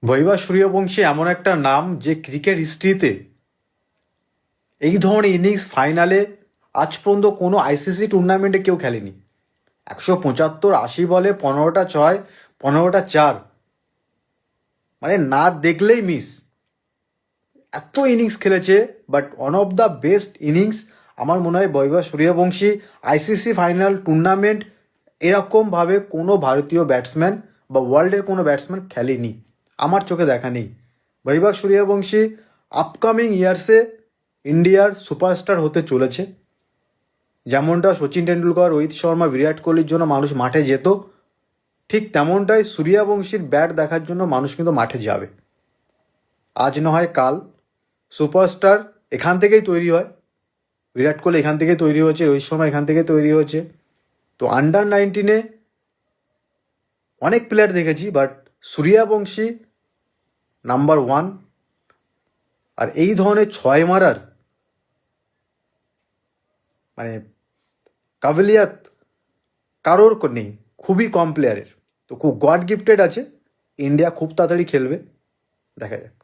বৈভব সূর্যবংশী এমন একটা নাম যে ক্রিকেট হিস্ট্রিতে এই ধরনের ইনিংস ফাইনালে আজ পর্যন্ত কোনো আইসিসি টুর্নামেন্টে কেউ খেলেনি। 175 80 বলে 15টা ছয়, 15টা চার, মানে না দেখলেই মিস। এত ইনিংস খেলেছে, but one of the best innings আমার মনে হয় বৈভব সূর্যবংশী। আইসিসি ফাইনাল টুর্নামেন্ট এরকমভাবে কোনো ভারতীয় ব্যাটসম্যান বা ওয়ার্ল্ডের কোনো ব্যাটসম্যান খেলেনি, আমার চোখে দেখা নেই। বৈভব সূর্যবংশী আপকামিং ইয়ার্সে ইন্ডিয়ার সুপারস্টার হতে চলেছে। যেমনটা সচিন টেন্ডুলকর, রোহিত শর্মা, বিরাট কোহলির জন্য মানুষ মাঠে যেত, ঠিক তেমনটাই সূর্যবংশীর ব্যাট দেখার জন্য মানুষ কিন্তু মাঠে যাবে। আজ না হয় কাল সুপারস্টার এখান থেকেই তৈরি হয়। বিরাট কোহলি এখান থেকেই তৈরি হয়েছে, রোহিত শর্মা এখান থেকে তৈরি হয়েছে। তো আন্ডার 19-এ অনেক প্লেয়ার দেখেছি, বাট সূর্যবংশী নাম্বার 1। আর এই ধরনের ছয় মারার মানে কাবিলিয়াত কারোর নেই, খুবই কম প্লেয়ারের। তো খুব গড গিফটেড আছে। ইন্ডিয়া খুব তাড়াতাড়ি খেলবে, দেখা যাক।